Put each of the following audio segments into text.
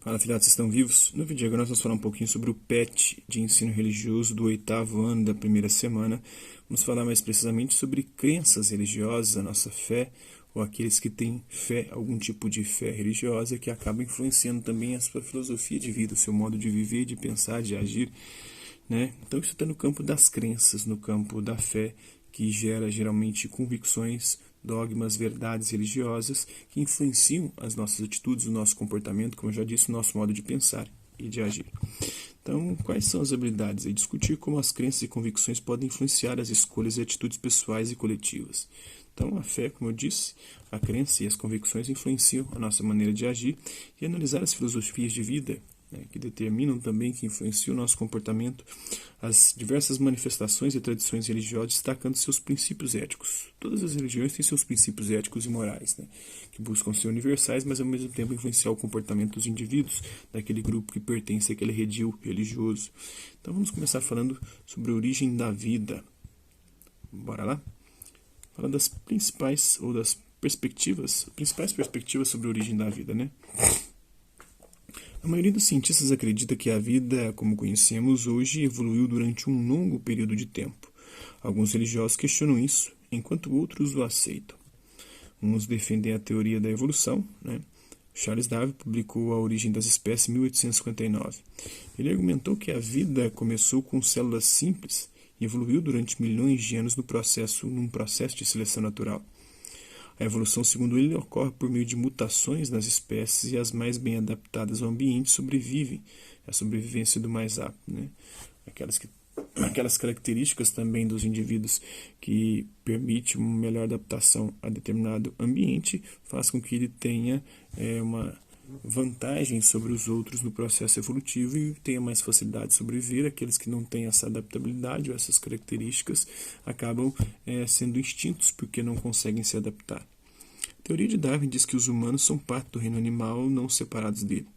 Fala, filhotes, estão vivos? No vídeo de agora nós vamos falar um pouquinho sobre o PET de ensino religioso do 8º ano da primeira semana. Vamos falar mais precisamente sobre crenças religiosas, a nossa fé, ou aqueles que têm fé, algum tipo de fé religiosa que acaba influenciando também a sua filosofia de vida, o seu modo de viver, de pensar, de agir, né? Então isso está no campo das crenças, no campo da fé, que gera geralmente convicções, dogmas, verdades religiosas que influenciam as nossas atitudes, o nosso comportamento, como eu já disse, o nosso modo de pensar e de agir. Então, quais são as habilidades? É discutir como as crenças e convicções podem influenciar as escolhas e atitudes pessoais e coletivas. Então, a fé, como eu disse, a crença e as convicções influenciam a nossa maneira de agir e analisar as filosofias de vida, que determinam também, que influenciam o nosso comportamento, as diversas manifestações e tradições religiosas, destacando seus princípios éticos. Todas as religiões têm seus princípios éticos e morais, que buscam ser universais, mas ao mesmo tempo influenciar o comportamento dos indivíduos, daquele grupo que pertence àquele redil religioso. Então vamos começar falando sobre a origem da vida. Bora lá? Falar das principais perspectivas sobre a origem da vida, A maioria dos cientistas acredita que a vida, como conhecemos hoje, evoluiu durante um longo período de tempo. Alguns religiosos questionam isso, enquanto outros o aceitam. Uns defendem a teoria da evolução, Charles Darwin publicou A Origem das Espécies em 1859. Ele argumentou que a vida começou com células simples e evoluiu durante milhões de anos num processo de seleção natural. A evolução, segundo ele, ocorre por meio de mutações nas espécies e as mais bem adaptadas ao ambiente sobrevivem. A sobrevivência do mais apto. Aquelas características também dos indivíduos que permitem uma melhor adaptação a determinado ambiente faz com que ele tenha uma vantagem sobre os outros no processo evolutivo e tenha mais facilidade de sobreviver. Aqueles que não têm essa adaptabilidade ou essas características acabam sendo extintos porque não conseguem se adaptar. A teoria de Darwin diz que os humanos são parte do reino animal, não separados dele.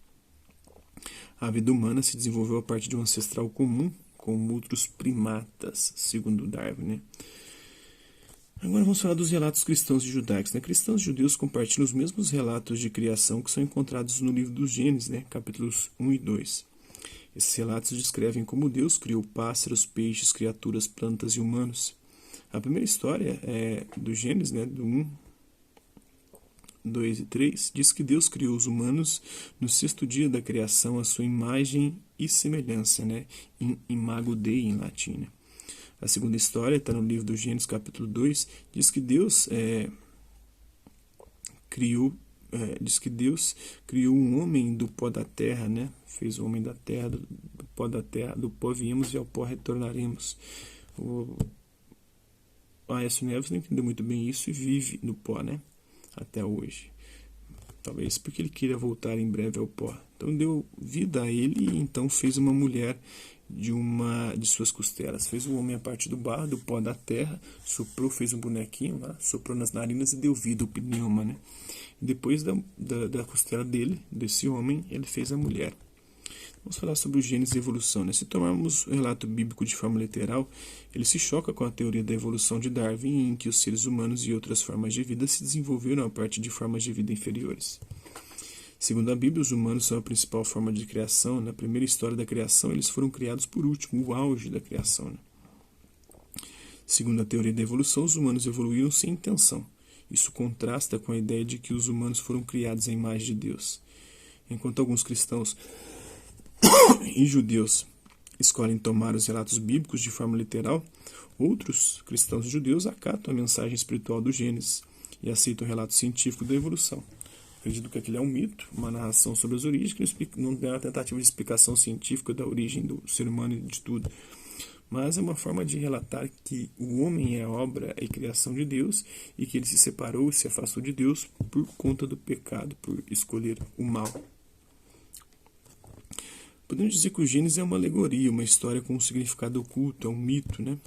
A vida humana se desenvolveu a partir de um ancestral comum com outros primatas, segundo Darwin. Agora vamos falar dos relatos cristãos e judaicos. Cristãos e judeus compartilham os mesmos relatos de criação que são encontrados no livro dos Gênesis, capítulos 1 e 2. Esses relatos descrevem como Deus criou pássaros, peixes, criaturas, plantas e humanos. A primeira história do Gênesis, do 1, 2 e 3, diz que Deus criou os humanos no 6º dia da criação, à sua imagem e semelhança, em imago Dei em latim. A segunda história está no livro do Gênesis, capítulo 2, diz que Deus criou um homem do pó da terra, Fez o homem da terra, do pó da terra, do pó viemos e ao pó retornaremos. O Aécio Neves não entendeu muito bem isso e vive no pó, até hoje. Talvez porque ele queira voltar em breve ao pó. Então deu vida a ele e então fez uma mulher de suas costelas. Fez o homem a partir do barro, do pó da terra, soprou, fez um bonequinho lá, soprou nas narinas e deu vida, o pneuma. E depois da costela dele, desse homem, ele fez a mulher. Vamos falar sobre o Gênesis e a evolução. Se tomarmos o relato bíblico de forma literal, ele se choca com a teoria da evolução de Darwin, em que os seres humanos e outras formas de vida se desenvolveram a partir de formas de vida inferiores. Segundo a Bíblia, os humanos são a principal forma de criação. Na primeira história da criação, eles foram criados por último, o auge da criação. Segundo a teoria da evolução, os humanos evoluíram sem intenção. Isso contrasta com a ideia de que os humanos foram criados à imagem de Deus. Enquanto alguns cristãos e judeus escolhem tomar os relatos bíblicos de forma literal, outros cristãos e judeus acatam a mensagem espiritual do Gênesis e aceitam o relato científico da evolução. Acredito que aquilo é um mito, uma narração sobre as origens, que não é uma tentativa de explicação científica da origem do ser humano e de tudo. Mas é uma forma de relatar que o homem é obra e criação de Deus e que ele se separou e se afastou de Deus por conta do pecado, por escolher o mal. Podemos dizer que o Gênesis é uma alegoria, uma história com um significado oculto, é um mito,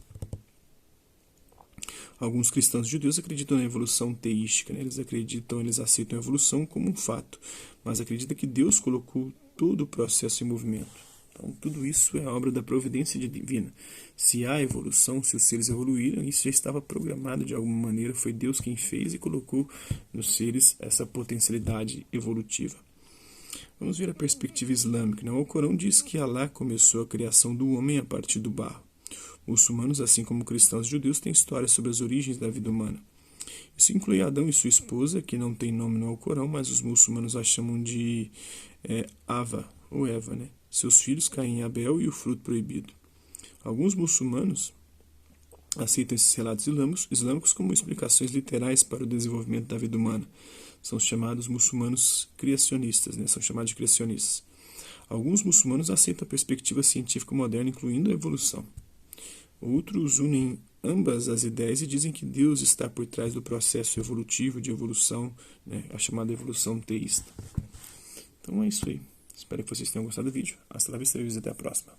Alguns cristãos judeus acreditam na evolução teística, eles aceitam a evolução como um fato, mas acreditam que Deus colocou todo o processo em movimento. Então, tudo isso é obra da providência divina. Se há evolução, se os seres evoluíram, isso já estava programado de alguma maneira, foi Deus quem fez e colocou nos seres essa potencialidade evolutiva. Vamos ver a perspectiva islâmica. O Alcorão diz que Alá começou a criação do homem a partir do barro. Muçulmanos, assim como cristãos e judeus, têm histórias sobre as origens da vida humana. Isso inclui Adão e sua esposa, que não tem nome no Alcorão, mas os muçulmanos a chamam de Ava, ou Eva, seus filhos, Caim e Abel, e o fruto proibido. Alguns muçulmanos aceitam esses relatos islâmicos como explicações literais para o desenvolvimento da vida humana. São chamados muçulmanos criacionistas, são chamados de criacionistas. Alguns muçulmanos aceitam a perspectiva científica moderna, incluindo a evolução. Outros unem ambas as ideias e dizem que Deus está por trás do processo evolutivo de evolução, a chamada evolução teísta. Então é isso aí. Espero que vocês tenham gostado do vídeo. Hasta la vista e até a próxima.